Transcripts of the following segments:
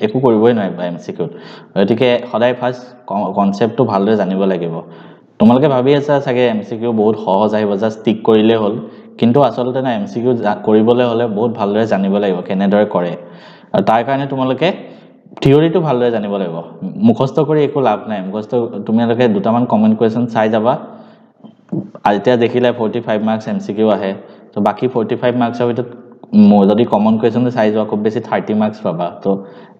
একো কৰিবই নোৱাৰিবা এমসিকিউত গতিকে সদায় ফাৰ্স্ট কনসেপ্টটো ভালদৰে জানিব লাগিব তোমালোকে ভাবি আছা চাগে এমসিকিউ বহুত সহজ আহিব জাস্ট টিক কৰিলে হ'ল কিন্তু আসলতে না এমসিকিউ কৰিবলৈ হলে বহুত ভালদৰে জানিব লাগিব কেনেদৰে কৰে আৰু তাৰ কাৰণে তোমালোকে থিওৰিটো ভালদৰে জানিব লাগিব মুখস্থ কৰি একো লাভ নাই মুখস্থ তোমালোকে দুটামান কমন কোৱেশ্চন চাই যাবা এতিয়া দেখিলে 45 মাৰ্কস এমসিকিউ আহে তো বাকি 45 মাৰ্কসৰ ভিতৰত যদি কমন কোৱেশ্চন চাই যোৱা খুব বেছি 30 মাৰ্কস পাবা তো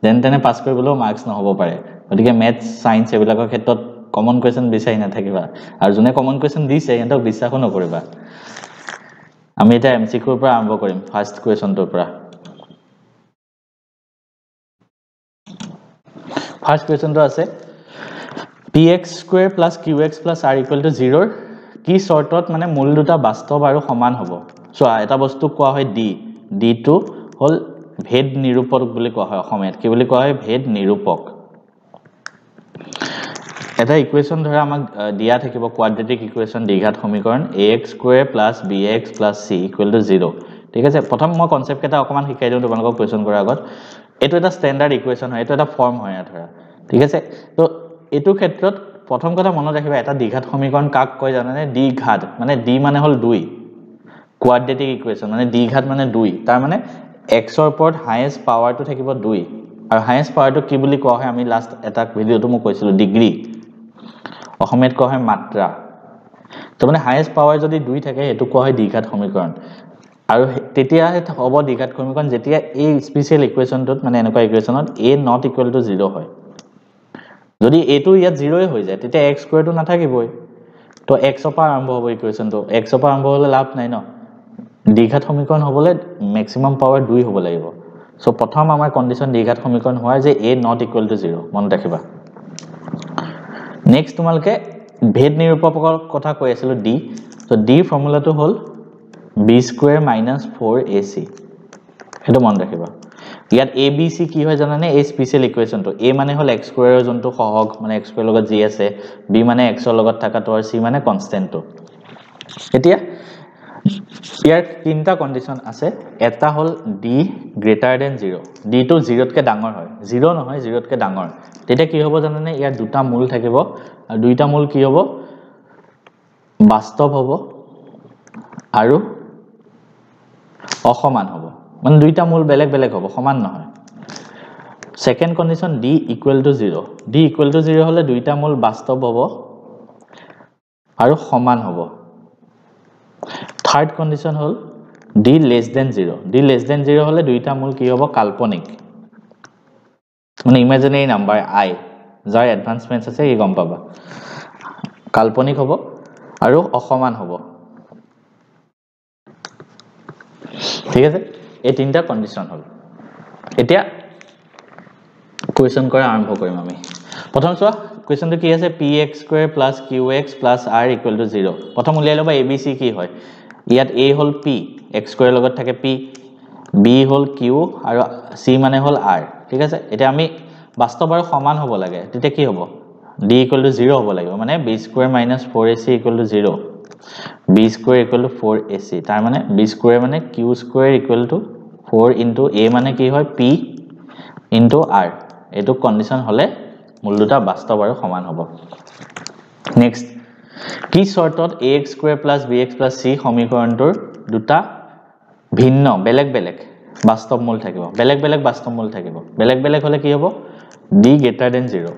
দেন তেনে পাস কৰিবলৈও মাৰ্কস নহব পাৰে গতিকে ম্যাথছ সায়েন্স এবিলাকৰ ক্ষেত্ৰত কমন কোৱেশ্চন বিচাৰি নাথাকিবা আৰু যোনে কমন কোৱেশ্চন দিছে এন্তক বিশ্বাস নকৰিবা আমি এটা এমসিকিউৰ পৰা আৰম্ভ কৰিম ফাৰ্স্ট কোৱেশ্চনটোৰ পৰা ফাৰ্স্ট কোৱেশ্চনটো আছে px square plus qx plus r equal to 0 কি শর্তত মানে মূল দুটা বাস্তৱ আৰু সমান হ'ব সো এটা বস্তু কোৱা হয় d d টো হল ভেদ নিৰূপক বুলি কোৱা হয় অসমীয়াত কি বুলি কোৱা হয় ভেদ নিৰূপক এটা ইকুৱেশন ধৰা আমাক দিয়া থাকিব কোৱাড্ৰেটিক ইকুৱেশন দ্বিঘাত সমীকৰণ ax square plus bx plus c equal to 0 ঠিক আছে প্ৰথম মই কনসেপ্ট এটা অকমান শিকাই দিও তোমালোকক কোৱেশন কৰাৰ আগত এটো এটা স্ট্যান্ডাৰ্ড ইকুৱেশন হয় এটো এটা ফৰ্ম হয় ধৰা ঠিক আছে তো এটো ক্ষেত্ৰত প্ৰথম কথা মনত ৰাখিবা এটা দ্বিঘাত সমীকৰণ কাক কয় জানানে দ্বিঘাত মানে d মানে হল 2 কোৱাড্ৰেটিক ইকুৱেশন মানে দ্বিঘাত মানে 2 তাৰ মানে x ৰ ওপৰত হাইয়েস্ট পাৱাৰটো থাকিব 2 আৰু হাইয়েস্ট পাৱাৰটো কি বুলি কোৱা হয় আমি লাষ্ট এটা ভিডিওটো মই কৈছিলো ডিগ্ৰী অসমীয়াত কোৱা হয় মাত্ৰা তো মানে হাইয়েস্ট পাৱাৰ যদি 2 থাকে এটো কোৱা হয় দ্বিঘাত সমীকৰণ আৰু তেতিয়া হ'ব দ্বিঘাত সমীকৰণ যেতিয়া এই স্পেশাল ইকুৱেশনটোত মানে এনেকুৱা ইকুৱেশনত a not equal to 0 হয় যদি এটো ইয়াত 0 হৈ যায় তেতিয়া x স্কয়াৰ টো নাথাকিবই তো x ৰ পৰা আৰম্ভ হ'ব ইকুৱেশনটো x ৰ পৰা আৰম্ভ হ'লে লাভ নাই ন দ্বিঘাত সমীকৰণ হ'বলে ম্যাক্সিমাম পাৱাৰ 2 হ'ব লাগিব সো প্ৰথম আমাৰ কন্ডিশন দ্বিঘাত সমীকৰণ হয় যে a not equal to 0 মনত ৰাখিবা নেক্সট তোমালকে ভেদ নিৰূপকৰ কথা কৈ আছিল d তো d ফৰ্মুলাটো হল b square minus 4ac এটো মনত ৰাখিবা ইয়াত a b c কি হয় জানানে এই স্পেশাল ইকুৱেশনটো a মানে হল x square ৰ জন্তু সহগ মানে x square লগত যি আছে b মানে x ৰ লগত থাকাটো আৰু c মানে কনস্ট্যান্টটো এতিয়া ইয়াৰ তিনটা কন্ডিশন আছে এটা হল d greater than 0 d টো 0 তকে ডাঙৰ হয় 0 নহয় 0 তকে ডাঙৰ তেতিয়া কি হ'ব জানানে ইয়াৰ দুটা মূল থাকিব আৰু দুইটা মূল কি হ'ব বাস্তৱ হ'ব আৰু অসমান হ'ব মানে দুইটা মূল বেলেগ বেলেগ হ'ব সমান নহয় second condition d equal to 0 d equal to 0 হলে দুইটা মূল বাস্তৱ হ'ব আৰু সমান হ'ব থাৰ্ড কন্ডিশন হল d less than 0 d less than 0 হলে দুইটা মূল কি হ'ব কাল্পনিক মানে ইমাজিনাৰী নাম্বাৰ i যাৰ এডভান্সমেন্টছ আছে এই গম পাবা কাল্পনিক হ'ব আৰু অসমান হ'ব ঠিক আছে এই তিনটা কন্ডিশন হল এতিয়া কোৱেশ্চন কৰা আৰম্ভ কৰিম আমি প্ৰথম চোৱা কোৱেশ্চনটো কি আছে px square plus qx plus r equal to 0 প্ৰথম উলিয়াই লবা abc কি হয় ইয়াত a hall p x square লগত থাকে p b হল q আৰু c মানে হল r ঠিক আছে এতিয়া আমি বাস্তৱ আৰু সমান হ'ব লাগে তেতিয়া কি হ'ব d equal to 0 হ'ব লাগিব মানে b square minus 4ac equal to 0 b square equal to 4ac তাৰ মানে b square মানে q square equal to 4 into a মানে কি হয় p into r এটো কন্ডিশন হলে মূল দুটা বাস্তৱ আৰু সমান হ'ব নেক্সট কি শৰ্তত ax square plus bx plus c সমীকৰণটোৰ দুটা ভিন্ন বেলেগ বেলেগ বাস্তৱ মূল থাকিব বেলেগ বেলেগ বাস্তৱ মূল থাকিব বেলেগ বেলেগ হলে কি হ'ব d greater than 0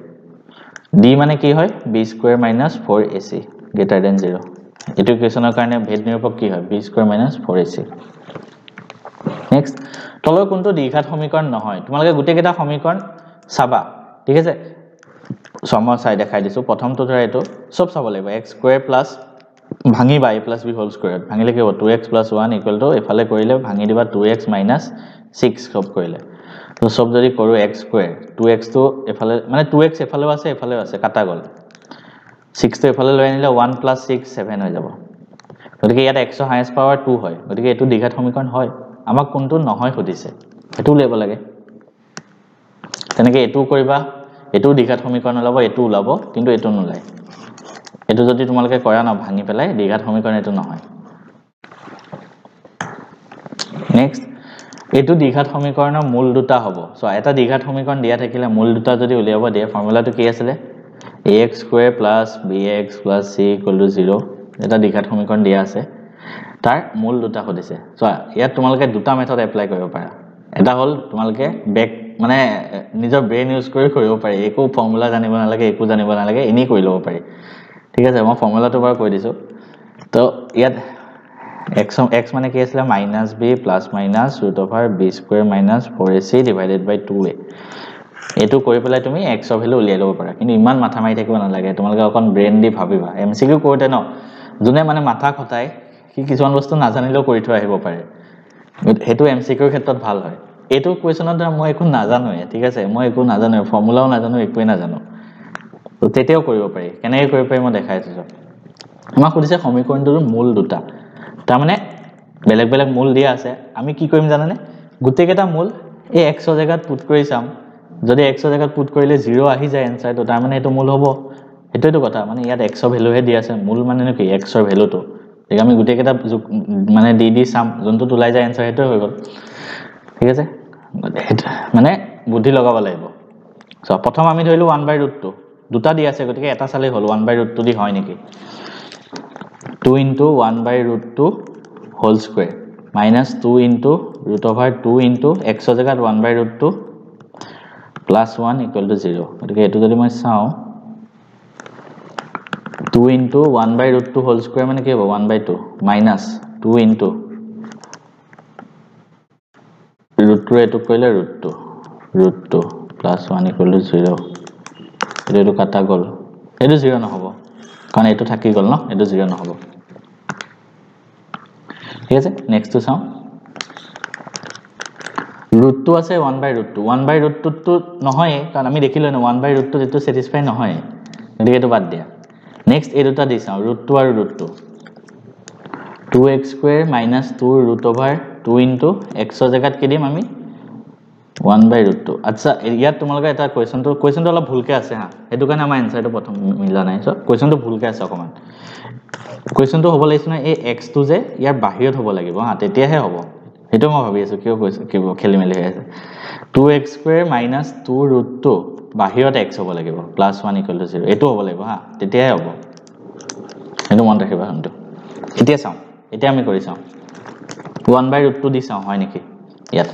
d মানে কি হয় b square minus 4ac greater than 0 এটো ইকুৱেশনৰ কাৰণে ভেদ নিৰূপক কি হয় b square minus 4ac next তলৰ কোনটো দ্বিঘাত সমীকৰণ নহয় তোমালোকে গুটে কেটা সমীকৰণ চাবা ঠিক আছে সময় চাই দেখাই দিছো প্ৰথমটো ধৰা এটো সব চাব লাগিব x square plus ভাঙিবা a plus b whole square ভাঙিলে কি হ'ব 2x plus 1 equal to এফালে কৰিলে ভাঙি দিবা 2x minus 6 সব কৰিলে তো সব যদি কৰো x square 2x তো এফালে মানে 2x এফালেও আছে কাটা গল 6 তো এফালে লৈ আনিলে 1 plus 6 7 হৈ যাব গতিকে ইয়াত x ৰ হাইয়েস্ট পাৱাৰ 2 হয় গতিকে এটো দ্বিঘাত সমীকৰণ হয় আমাক কোনটো নহয় খুদিছে এটো লেব লাগে তেনেকে এটো কৰিবা এটো দ্বিঘাত সমীকৰণ ওলাব এটো ওলাব কিন্তু এটো নোলায় এটো যদি তোমালোকে কৰা না ভাঙি পেলাই দ্বিঘাত সমীকৰণ এটো নহয় নেক্সট এইটো দ্বিঘাত সমীকৰণৰ মূল দুটা হ'ব সো এটা দ্বিঘাত সমীকৰণ দিয়া থাকিলে মূল দুটা যদি উলিয়াব দিয়ে ফৰ্মুলাটো কি আছিল ax square plus bx plus c equal to 0 এটা দ্বিঘাত সমীকৰণ দিয়া আছে তাৰ মূল দুটা হদিছে সো ইয়াত তোমালোকে দুটা মেথড এপ্লাই কৰিব পাৰা এটা হল তোমালোকে বেক মানে নিজৰ ব্ৰেইন ইউজ কৰি কৰিব পাৰি একো ফৰ্মুলা জানিব নালাগে একো জানিব নালাগে এনি কৰি ল'ব পাৰি ঠিক আছে মই ফৰ্মুলাটো বাৰু কৈ দিছো তো ইয়াত x মানে কি আছিল -b plus minus root over b square minus 4ac divided by 2a এটো কৰি পেলাই তুমি x ৰ ভ্যালু উলিয়াই ল'ব পাৰা কিন্তু ইমান মাথা মাৰি থাকিব নালাগে তোমালোকে অকন ব্ৰেইন দি ভাবিবা এমসিকিউ কৰোতে ন যোনে মানে মাথা খটাই কি কিছুমান বস্তু নাজানিলেও কৰি থৈ আহিব পাৰে হেতু এমসিকিউৰ ক্ষেত্ৰত ভাল হয় এটো কোৱেশ্যনত মই একো নাজানোৱে ঠিক আছে মই একো নাজানো ফৰ্মুলাও নাজানো একোৱে নাজানো তো তেতিয়াও কৰিব পাৰি কেনেকৈ কৰিব পাৰি মই দেখাইছো আমাক কৈছে সমীকৰণটোৰ মূল দুটা তাৰ মানে বেলেগ বেলেগ মূল দিয়া আছে আমি কি কৰিম জানানে গুটেকেটা মূল এই x ৰ জায়গাত পুট কৰি চাম যদি x ৰ জায়গাত পুট কৰিলে 0 আহি যায় এনসাৰটো তাৰ মানে এটো মূল হ'ব এটোইটো কথা মানে ইয়াত x ৰ ভ্যালু হে দিয়া আছে মূল মানে কি x ৰ ভ্যালুটো ঠিক আমি গুটেকেটা মানে দি চাম যোনটো ওলাই যায় এনসাৰ হেটো হৈ গল ঠিক আছে মানে বুদ্ধি লগাব লাগিব সো প্ৰথম আমি ধৰিলো 1/√2 দুটা দি আছে গতিকে এটা চালে হল 1/√2 দি হয় নেকি 2 into 1/√2 whole square minus 2 into root over 2 into x ৰ জায়গাত 1/√2 plus 1 equal to 0 গতিকে এটো যদি মই চাও 2 into 1/√2 whole square মানে কি হ'ব 1/2 minus 2 into √2 এটো কইলে √2 plus 1 equal to 0 এটো কাটা গল এটো 0 নহব কাৰণ এটো থাকি গল ন এটো 0 নহব ঠিক আছে নেক্সট টু চাও √2 আছে 1/√2 1/√2 তো নহয় কাৰণ আমি দেখিলো না 1/√2 এটো স্যাটিসফাই নহয় গতিকে এটো বাদ দিয়া নেক্সট এই দুটা দি চাও √2 আৰু √2 2x square minus 2 root over 2 into x ৰ জায়গাত কি দিম আমি 1/√2 আচ্ছা ইয়াত তোমালোকে এটা কোৱেশ্যনটো অলপ ভুলকে আছে হা এটো কাৰণে আমাৰ এনসাৰটো প্ৰথম মিলা নাই সো কোৱেশ্যনটো ভুলকে আছে অকমান কোৱেশ্যনটো হ'ব লাগিছিল এই x টো যে ইয়াৰ বাহিৰত হ'ব লাগিব হা তেতিয়াহে হ'ব হেতু মই ভাবি আছো কিয় কৈছো কি খেলি মেলি হৈ আছে 2x square minus 2 √2 বাহিৰত x হ'ব লাগিব plus 1 equal to 0 এটো হ'ব লাগিব হা তেতিয়াহে হ'ব হেতু মন ৰাখিবা হন্তু এতিয়া চাও এতিয়া আমি কৰি চাও 1/√2 দি চাও হয় নেকি ইয়াত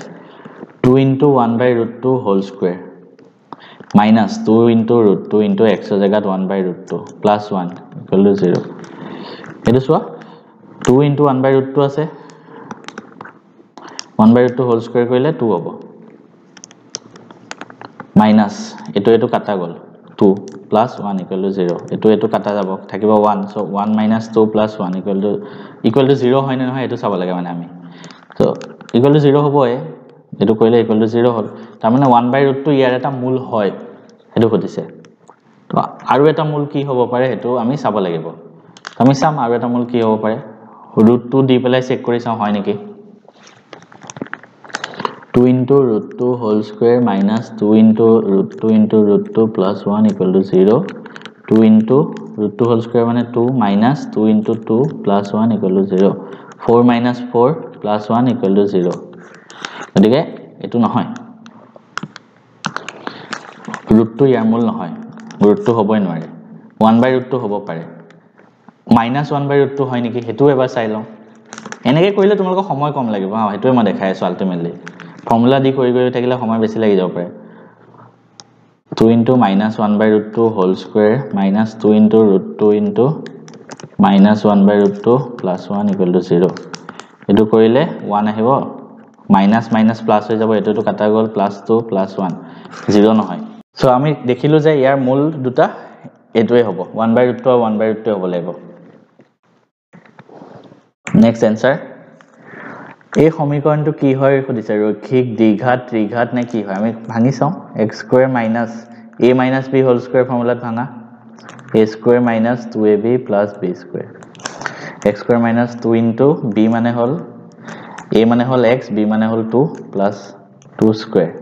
2 into 1/√2 whole square minus 2 into √2 into x ৰ জায়গাত 1/√2 plus 1 equal to 0 এটো চোৱা 2 into 1/√2 আছে 1/√2 whole square কৰিলে 2 হ'ব minus এটো কাটা গল 2 plus 1 equal to 0 এটো কাটা যাব থাকিব 1 so 1 minus 2 plus 1 equal to 0 হয় না নহয় এটো চাব লাগে মানে আমি so equal to 0 হ'ব এটো কইলে equal to 0 হল তাৰ মানে 1/√2 ইয়াৰ এটা মূল হয় এটো কতিছে তো আৰু এটা মূল কি হ'ব পাৰে এটো আমি চাব লাগিব আমি চাম আৰু এটা মূল কি হ'ব পাৰে √2 দি পেলাই চেক কৰি চাও হয় নেকি 2 into √2 whole square minus 2 into √2 plus 1 equal to 0 2 into √2 whole square মানে 2 minus 2 into 2 plus 1 equal to 0 4 minus 4 plus 1 equal to 0 গতিকে এটো নহয় √2 ইয়াৰ মূল নহয় √2 হ'বই নোৱাৰে 1/√2 হ'ব পাৰে -1/√2 হয় নেকি হেতু এবাৰ চাই লও এনেকৈ কৰিলে তোমালোকৰ সময় কম লাগিব হা হেতুৱে মই দেখাই আছো আলটিমেটলি ফৰ্মুলা দি কৰি থাকিলে সময় বেছি লাগি যাব পাৰে 2 into -1/√2 whole square minus 2 into √2 into -1/√2 plus 1 equal to 0 এটো কৰিলে 1 আহিব মাইনাস মাইনাস প্লাস হৈ যাব এটো কাটা গল +2 +1 0 নহয় সো আমি দেখিলো যে ইয়াৰ মূল দুটা এটোৱে হ'ব 1/√2 আৰু 1/√2 হ'ব লাগিব নেক্সট आंसर এই সমীকৰণটো কি হয় খুদিছে ৰৈখিক দ্বিঘাত ত্ৰিঘাত নে কি হয় আমি ভাঙি চাও x square minus a minus b whole square ফৰ্মুলাত ভাঙা a square minus 2ab plus b square x square minus 2 into b মানে হল a মানে হল x b মানে হল 2 plus 2 square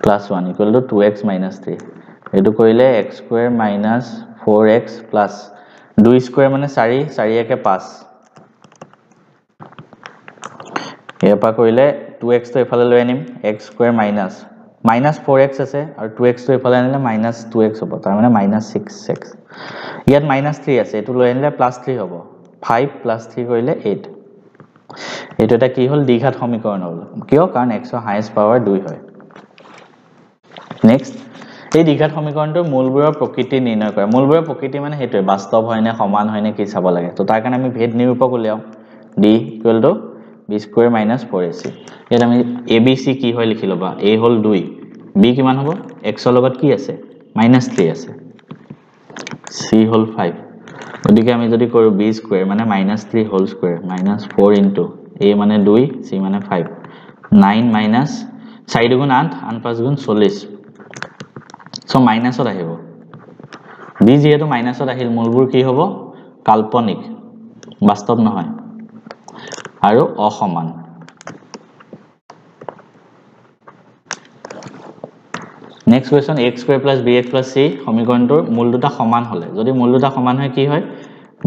plus 1 equal to 2x minus 3 এটো কৰিলে x square minus 4x plus 2 square মানে 4 4 একে 5 এপা কৰিলে 2x তো এফালে লৈ আনিম x স্কয়াৰ মাইনাস 4x আছে আৰু 2x তো এফালে আনিলে মাইনাস 2x হ'ব তাৰ মানে মাইনাস 6x ইয়াত মাইনাস 3 আছে এটো লৈ আনিলে প্লাস 3 হ'ব 5 প্লাস 3 কৰিলে 8 এটো এটা কি হল দ্বিঘাত সমীকৰণ হল কিয় কাৰণ x ৰ হাইয়েস্ট পাৱাৰ 2 হয় নেক্সট এই দ্বিঘাত সমীকৰণটোৰ মূলবোৰৰ প্ৰকৃতি নিৰ্ণয় কৰা মূলবোৰৰ প্ৰকৃতি মানে হেতুৱে বাস্তৱ হয় নে সমান হয় নে কি চাব লাগে তো তাৰ কাৰণে আমি ভেদ নিৰূপক উলিয়াও d = b square minus 4ac ইয়াত আমি abc কি হয় লিখি লবা a হল 2 b কিমান হ'ব x ৰ লগত কি আছে -3 আছে c হল 5 ওদিকে আমি যদি কৰো b স্কয়াৰ মানে -3 হোল স্কয়াৰ -4 ইনটু a মানে 2 c মানে 5 9 মাইনাস 4 দুগুণ 8 8 5 গুণ 40 সো মাইনাসত আহিব b যেহেতু মাইনাসত আহিল মূলবোৰ কি হ'ব কাল্পনিক বাস্তৱ নহয় আৰু অসমান next question x square + bx + c সমীকৰণটোৰ মূল দুটা সমান হলে যদি মূল দুটা সমান হয় কি হয়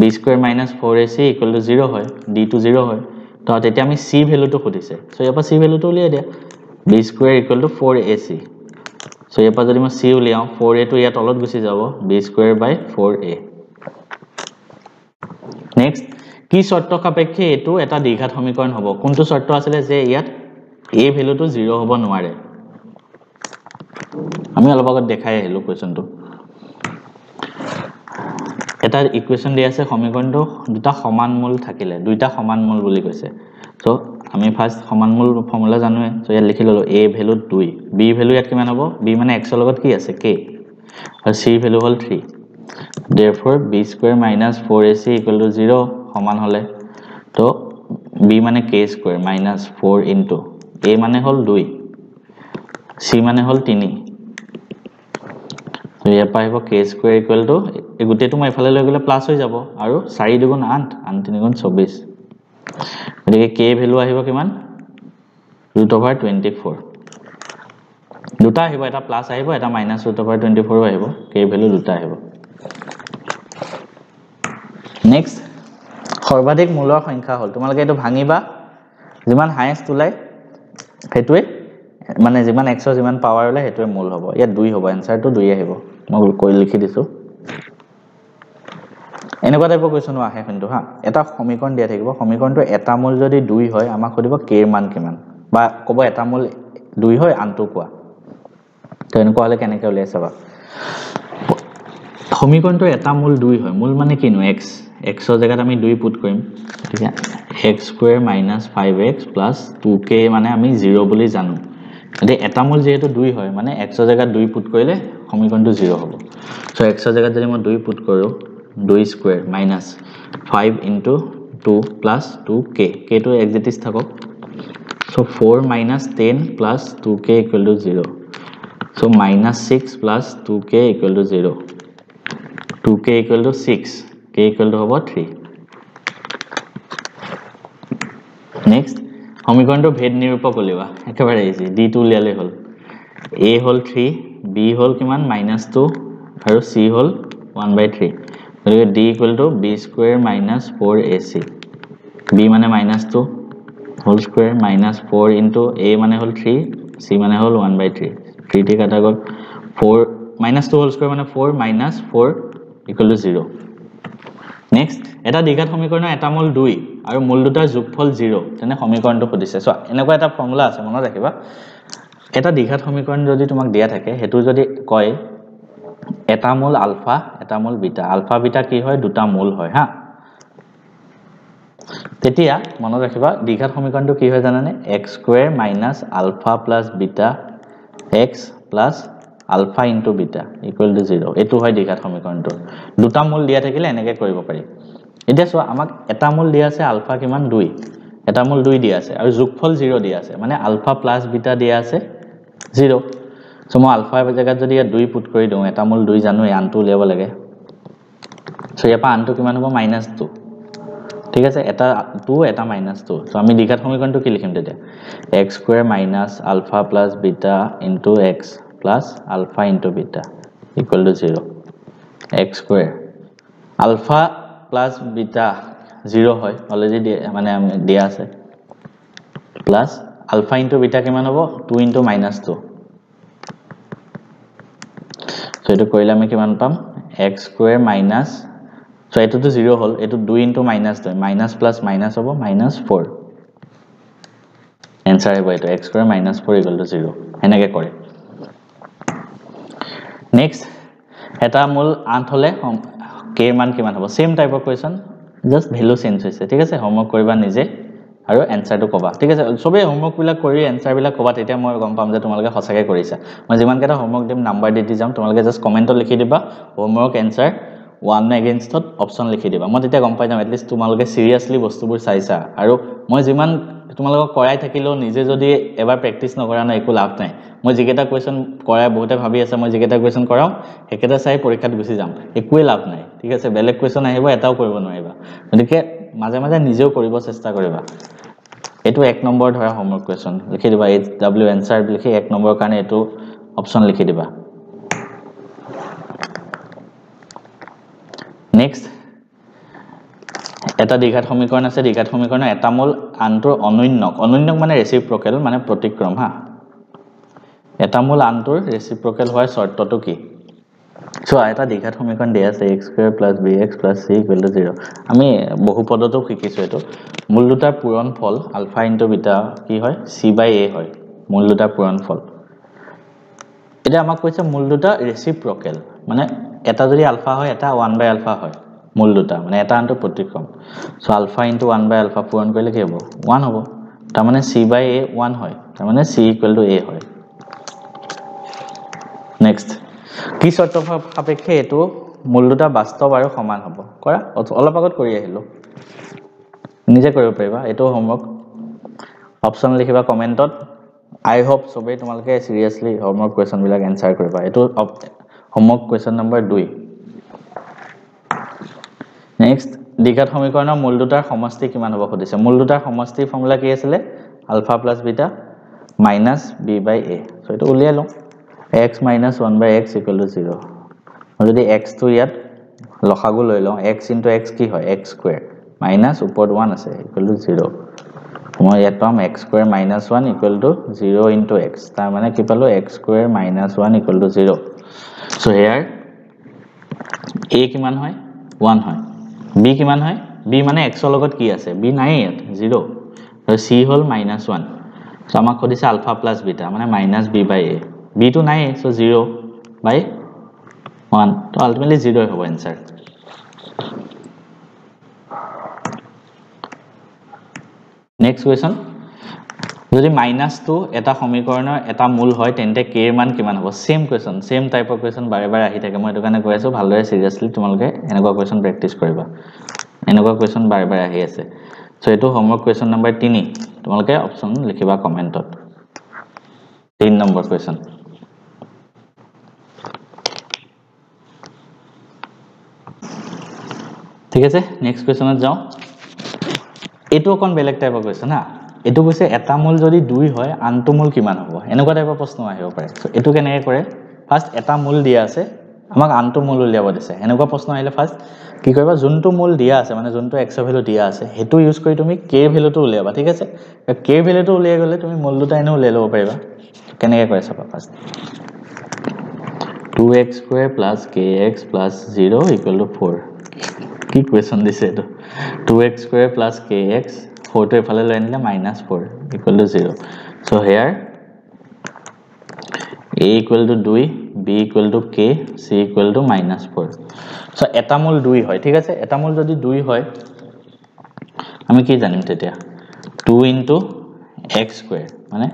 b স্কয়াৰ - 4ac = 0 হয় d টো 0 হয় তো তেতিয়া আমি c ভ্যালুটো খুদিছে সো ইয়াৰ পৰা c ভ্যালুটো উলিয়াই দিয়া b স্কয়াৰ = 4ac সো ইয়াৰ পৰা যদি মই c উলিয়াও 4a টো ইয়াত তলত গুচি যাব b স্কয়াৰ / 4a নেক্সট কি শৰ্ত সাপেক্ষে এটো এটা দ্বিঘাত সমীকৰণ হ'ব কোনটো শৰ্ত আছিল যে ইয়াত a ভ্যালুটো 0 হ'ব নোৱাৰে আমি অলপ আগত দেখাই আহিলো কোৱেশ্চনটো এটা ইকুৱেশন দিয়া আছে সমীকৰণটো দুটা সমান মূল থাকিলে দুইটা সমান মূল বুলি কৈছে সো আমি ফাৰ্স্ট সমান মূল ফৰ্মুলা জানোৱে সো ইয়াত লিখি ললো a ভ্যালু 2 b ভ্যালু ইয়াত কিমান হ'ব b মানে x ৰ লগত কি আছে k আৰু c ভ্যালু হল 3 therefore b স্কয়াৰ - 4ac = 0 সমান হলে তো b মানে k স্কয়াৰ - 4 ইনটু a মানে হল 2 c মানে হল 3 তো ইয়াৰ পৰা আহিব k স্কয়াৰ = এই গুটেটো মই এফালে লৈ গলে প্লাস হৈ যাব আৰু 4 দুগুণ 8 8 3 গুণ 24 গতিকে k ভ্যালু আহিব কিমান √24 দুটা আহিব এটা প্লাস আহিব এটা -√24 আহিব k ভ্যালু দুটা আহিব নেক্সট সৰ্বাধিক মূলৰ সংখ্যা হল তোমালোকে এটো ভাঙিবা যিমান হাইয়েস্ট ওলাই হেতুৱে মানে যিমান x ৰ যিমান পাৱাৰ ওলাই হেতুৱে মূল হ'ব ইয়াত 2 হ'ব আনসাৰটো 2 আহিব মই কৈ লিখি দিছো এনেকুৱা টাইপৰ কোৱেশ্চন আহে কিন্তু হা এটা সমীকৰণ দিয়া থাকিব সমীকৰণটো এটা মূল যদি 2 হয় আমাক সুধিব k ৰ মান কিমান বা ক'ব এটা মূল 2 হয় আনটো কোৱা তো এনেকুৱা হলে কেনেকৈ উলিয়াই চাবা সমীকৰণটো এটা মূল 2 হয় মূল মানে কিনো x ৰ জায়গাত আমি 2 পুট কৰিম ঠিক আছে x স্কয়াৰ - 5x + 2k মানে আমি 0 বুলি জানো এতে এটা মূল যেহেতু 2 হয় মানে x ৰ জায়গাত 2 পুট কৰিলে সমীকৰণটো 0 হ'ব সো x ৰ জায়গাত যদি মই 2 পুট কৰো 2 স্কয়াৰ - 5 * 2 + 2k k টো এক্সিটিস থাকক so 4 - 10 + 2k = 0 so -6 + 2k = 0 2k = 6 k হ'ব 3 নেক্সট সমীকৰণটো ভেদ নিৰূপক উলিওৱা একেবাৰে ইজি d টো উলিয়ালে হল a হল 3 b হল কিমান -2 আৰু c হল 1/3 গতিকে d = b square - 4ac b মানে -2 হোল স্কয়াৰ -4 ইনটু a মানে হল 3 c মানে হল 1/3 3 টি কাটা গল 4 -2 হোল স্কয়াৰ মানে 4 -4 = 0 নেক্সট এটা দ্বিঘাত সমীকৰণৰ এটা মূল 2 আৰু মূল দুটাৰ যোগফল 0 তেনে সমীকৰণটো খুদিছে সো এনেকুৱা এটা ফৰ্মুলা আছে মনত ৰাখিবা এটা দ্বিঘাত সমীকৰণ যদি তোমাক দিয়া থাকে হেতু যদি কয় এটা মূল আলফা এটা মূল বিটা আলফা বিটা কি হয় দুটা মূল হয় হা তেতিয়া মনত ৰাখিবা দ্বিঘাত সমীকৰণটো কি হয় জানানে x square - alpha + beta x + alpha * beta = 0 এটো হয় দ্বিঘাত সমীকৰণটো দুটা মূল দিয়া থাকিলে এনেকৈ কৰিব পাৰি এতিয়া চোৱা আমাক এটা মূল দিয়া আছে আলফা কিমান 2 এটা মূল 2 দিয়া আছে আৰু যোগফল 0 দিয়া আছে মানে আলফা + বিটা দিয়া আছে 0 সো মই আলফা এর জায়গাত যদি 2 পুট কৰি দিও এটা মূল 2 জানো আনটো উলিয়াব লাগে সো ইয়াৰ পৰা আনটো কিমান হ'ব -2 ঠিক আছে এটা 2 এটা -2 সো আমি দ্বিঘাত সমীকৰণটো কি লিখিম তেতিয়া x square - alpha + beta * x + alpha * beta = 0 x square alpha + beta 0 হয় অলৰেডি মানে আমি দিয়া আছে প্লাস আলফা ইনটু বিটা কিমান হ'ব 2 ইনটু মাইনাছ 2 সো এটো কৰিলে আমি কিমান পাম x স্কয়াৰ মাইনাছ সো এটোটো 0 হ'ল এটো 2 into minus 2 minus plus minus হ'ব মাইনাছ 4 এনসার হ'ব এটো x square minus 4 equal to 0 এনেকে কৰে নেক্সট এটা মূল 8 হলে k এৰ মান কিমান হ'ব সেম টাইপৰ কোৱেশ্চন জাস্ট ভ্যালু চেঞ্জ হৈছে ঠিক আছে হোমৱৰ্ক কৰিবা নিজে আৰু এনসাৰটো কবা ঠিক আছে সবে হোমৱৰ্ক বিলাক কৰি এনসাৰ বিলাক কবা তেতিয়া মই গম পাম যে তোমালোকে সঁচাকৈ কৰিছা মই যিমান কেটা হোমৱৰ্ক দিম নাম্বাৰ দি যাম তোমালোকে জাস্ট কমেন্টত লিখি দিবা হোমৱৰ্ক এনসাৰ 1 এগেইনষ্টত অপচন লিখি দিবা মই তেতিয়া গম পাই যাম এটলিষ্ট তোমালোকে সিৰিয়াসলি বস্তুবোৰ চাইছা আৰু মই যিমান তোমালোকক কৰাই থাকিলেও নিজে যদি এবাৰ প্ৰেক্টিস নকৰা না একো লাভ নাই মই যিকেটা কোৱেশ্চন কৰাই বহুতে ভাবি আছে মই যিকেটা কোৱেশ্চন কৰাও হেকেটা চাই পৰীক্ষাত গুছি যাম একোৱে লাভ নাই ঠিক আছে বেলেগ কোৱেশ্চন আহিব এটাও কৰিব নোৱাৰিবা গতিকে মাজে মাজে নিজেও কৰিব চেষ্টা কৰিবা এটো 1 নম্বৰ ধৰা হোমৱৰ্ক কোৱেশ্চন লিখি দিবা HW এনসাৰ লিখি 1 নম্বৰ কাৰণে এটো অপচন লিখি দিবা নেক্সট এটা দ্বিঘাত সমীকৰণ আছে দ্বিঘাত সমীকৰণৰ এটা মূল আনটোৰ অনন্যক মানে ৰেচিপ্ৰকেল মানে প্ৰতিক্ৰম হা এটা মূল আনটোৰ ৰেচিপ্ৰকেল হোৱাৰ শৰ্তটো কি সো এটা দ্বিঘাত সমীকৰণ দিয়া আছে x স্কয়াৰ + bx + c = 0 আমি বহুপদটো শিকিছো এটো মূল দুটাৰ পূৰণফল আলফা ইনটু বিটা কি হয় c/a হয় মূল দুটাৰ পূৰণফল এটা আমাক কৈছে মূল দুটা ৰেচিপ্ৰকেল মানে এটা যদি আলফা হয় এটা 1/আলফা হয় মূল দুটা মানে এটা আনটো প্ৰতিক্ৰম সো আলফা ইনটু 1/আলফা পূৰণ কৰিলে কি হ'ব 1 হ'ব তাৰ মানে c/a 1 হয় তাৰ মানে c = a হয় নেক্সট কি শৰ্ত সাপেক্ষে এটো মূল দুটা বাস্তৱ আৰু সমান হ'ব কৰা অলপ আগত কৰি আহিলো নিজে কৰিব পাৰিবা এটো হোমৱৰ্ক অপচন লিখিবা কমেন্টত আই হোপ সবে তোমালোকে সিৰিয়াসলি হোমৱৰ্ক কোৱেশ্চন বিলাক এনসাৰ কৰিবা এটো হোমৱৰ্ক কোৱেশ্চন নম্বৰ 2 নেক্সট দ্বিঘাত সমীকৰণৰ মূল দুটাৰ সমষ্টি কিমান হ'ব খুদিছে মূল দুটাৰ সমষ্টি ফৰ্মুলা কি আছিল আলফা + বিটা - b/a সো এটো উলিয়াই লও x - 1/x = 0 যদি x তো ইয়াত লসাগু লৈ লও x * x কি হয় x স্কয়াৰ মাইনাস ওপৰত 1 আছে = 0 মই ইয়াত পাম x স্কয়াৰ - 1 = 0 * x তাৰ মানে কি পালো x square - 1 = 0 so here a কিমান হয় 1 হয় b কিমান হয় b মানে x ৰ লগত কি আছে b নাই ইয়াত 0 আৰু c হল -1 সো আমাক কৈছে আলফা + বিটা মানে -b/a b তো নাই সো 0/1 তো আলটিমেটলি 0 হ'ব आंसर নেক্সট কোৱেশ্চন যদি -2 এটা সমীকৰণৰ এটা মূল হয় তেন্তে k এৰ মান কিমান হ'ব সেম কোৱেশ্চন সেম টাইপৰ কোৱেশ্চন বাৰে বাৰে আহি থাকে মই এটো কাৰণে কৈ আছো ভালদৰে সিৰিয়াসলি তোমালোকে এনেকুৱা কোৱেশ্চন প্ৰেক্টিস কৰিবা এনেকুৱা কোৱেশ্চন বাৰে বাৰে আহি আছে সো এটো হোমৱৰ্ক কোৱেশ্চন নম্বৰ 3 তোমালোকে অপচন লিখিবা কমেন্টত 3 নম্বৰ কোৱেশ্চন ঠিক আছে নেক্সট কোৱেশ্চনত যাও এটো কোন বেলেগ টাইপৰ কোৱেশ্চন হা এটো কৈছে এটা মূল যদি 2 হয় আনটো মূল কিমান হ'ব এনেকুৱা টাইপৰ প্ৰশ্ন আহিব পাৰে সো এটো কেনেকৈ কৰে ফাৰ্স্ট এটা মূল দিয়া আছে আমাক আনটো মূল উলিয়াব দিছে এনেকুৱা প্ৰশ্ন আহিলে ফাৰ্স্ট কি কৰিবা যোনটো মূল দিয়া আছে মানে যোনটো x ৰ ভ্যালু দিয়া আছে হেতু ইউজ কৰি তুমি k ৰ ভ্যালুটো উলিয়াবা ঠিক আছে k ৰ ভ্যালুটো উলিয়াই গলে তুমি মূল দুটা এনে উলিয়াই লব পাৰিবা কেনেকৈ কৰে চাবা ফাৰ্স্ট 2x স্কয়াৰ + kx + 0 = 4 কি কোৱেশ্চন দিছে এটো 2x স্কয়াৰ + kx 4 টো এফালে লৈ আনিলে -4 = 0 so here a = 2 b = k c = -4 so এটা মূল 2 হয় ঠিক আছে এটা মূল যদি 2 হয় আমি কি জানিম তেতিয়া 2 * x স্কয়াৰ মানে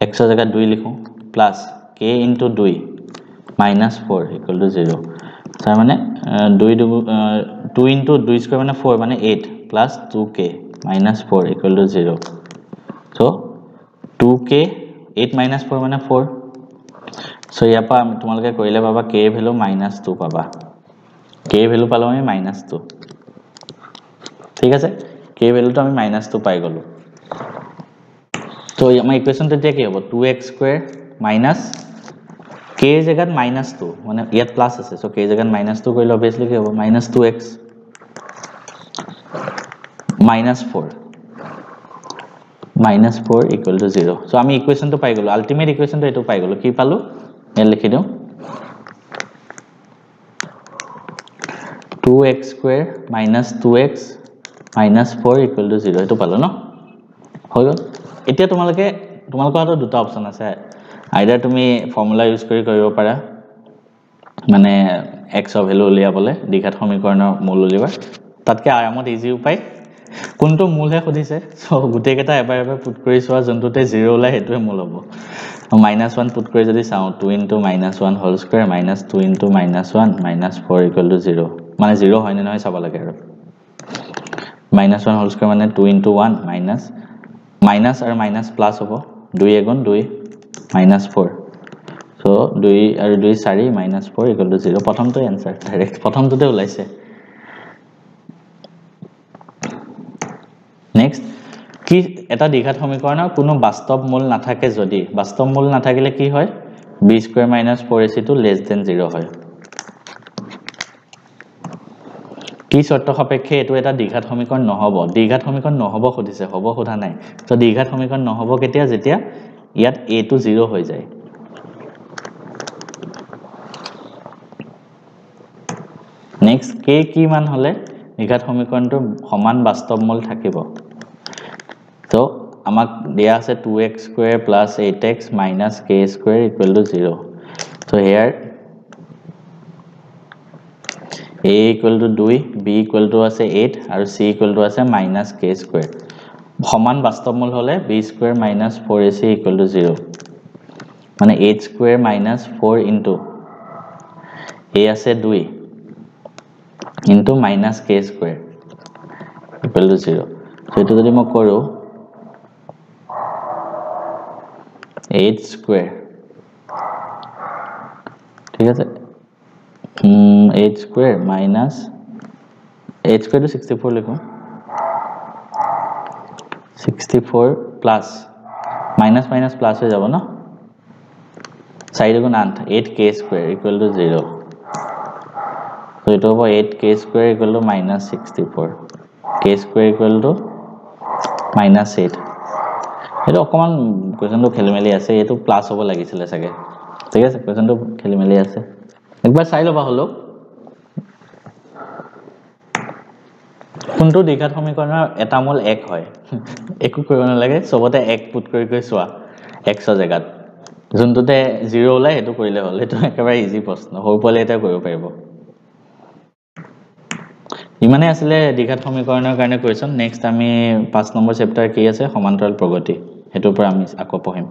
x ৰ জায়গাত 2 লিখো প্লাস k * 2 -4 = 0 তাৰ মানে 2 * 2 স্কয়াৰ মানে 4 মানে 8 প্লাস 2k -4 = 0 সো 2k 8 - 4 মানে 4 সো ইয়াপা তোমালোকে কৰিলে পাবা k ভ্যালু -2 পাবা k ভ্যালু পালো আমি -2 ঠিক আছে k ভ্যালুটো আমি -2 পাই গলো তো আমাৰ ইকুৱেশন তেতিয়া কি হ'ব 2x স্কয়াৰ মাইনাস k জায়গাত -2 মানে ইয়াত প্লাস আছে সো k জায়গাত -2 কৰিলে obviously কি হ'ব -2x -4 minus 4 equal to 0. So আমি equation to পাই গলো, ultimate equation to এটো পাই গলো, কি পালো? এ লিখি দিও 2x square minus 2x minus 4 equal to 0 এটো পালো ন? হৈ গল। এতিয়া তোমালোকৰ হাতত দুটা অপচন আছে, আইদাৰ তুমি ফৰ্মুলা ইউজ কৰি কৰিব পাৰা, মানে x ৰ ভ্যালু উলিয়াবলে দ্বিঘাত সমীকৰণৰ মূল উলিয়াবা, তাতকে আৰামত ইজি উপায় কোনটো মূলহে সুধিছে, সো গোটেই কেইটা এবাৰ এবাৰ পুট কৰি চোৱা, যোনটোতে 0 ওলাই হেতুৱে মূল হ'ব। -1 পুট কৰি যদি চাও 2 * -1 হোল স্কয়াৰ -2 * -1 -4 = 0, মানে 0 হয় নে নহয় চাব লাগে আৰু। -1 হোল স্কয়াৰ মানে 2 * 1 মাইনাস আৰু মাইনাস প্লাস হ'ব, 2 * 1 2 -4, সো 2 আৰু 2 4 -4 = 0। প্ৰথমটো এনসাৰ ডাইৰেক্ট প্ৰথমটোতে ওলাইছে। নেক্সট কি এটা দ্বিঘাত সমীকৰণৰ কোনো বাস্তৱ মূল নাথাকে যদি, বাস্তৱ মূল নাথাকিলে কি হয়, b² - 4ac টো <0 হয়। কি শর্ত সাপেক্ষে এটো এটা দ্বিঘাত সমীকৰণ নহব, দ্বিঘাত সমীকৰণ নহব খুদিছে, হ'ব খুদা নাই। তো দ্বিঘাত সমীকৰণ নহব কেতিয়া, যেতিয়া ইয়াত a টো 0 হৈ যায়। নেক্সট k কি মান হলে দ্বিঘাত সমীকৰণটো সমান বাস্তৱ মূল থাকিব। তো আমাক দিয়া আছে 2x² + 8x - k² = 0। So here a = 2, b = আছে 8 আৰু c = আছে -k²। সমান বাস্তৱ মূল হলে b² - 4ac = 0, মানে 8² - 4 into a আছে 2 into -k² = 0। So এটো যদি মই কৰো 8² ঠিক আছে, 8² minus 8² to 64 লিখো, 64 plus minus minus plus হৈ যাব ন, 4 * 8 8k² = 0। So এটো হ'ব 8k² = -64, k² = -8। এটো অকমান কোৱেশ্চনটো খেলিমেলি আছে, এটো প্লাস হ'ব লাগিছিল চাগে, ঠিক আছে, কোৱেশ্চনটো খেলিমেলি আছে, একবাৰ চাই লবা হলো। কোনটো দ্বিঘাত সমীকৰণৰ এটা মূল 1 হয়, একো কৰিব নালাগে, সবতে 1 পুট কৰি চোৱা x ৰ জাগাত, যোনটোতে 0 ওলাই হেতু কৰিলে হ'ল, এটো একেবাৰে ইজি প্ৰশ্ন, সৰু পোৱালি এটা কৰিব পাৰিব। ইমানে আছিলে দ্বিঘাত সমীকৰণৰ কাৰণে কোৱেশ্চন। নেক্সট আমি 5 নম্বৰ চেপ্টাৰ কি আছে, সমান্তৰাল প্ৰগতি, হেতুৰ পৰা আমি আকৌ পঢ়িম।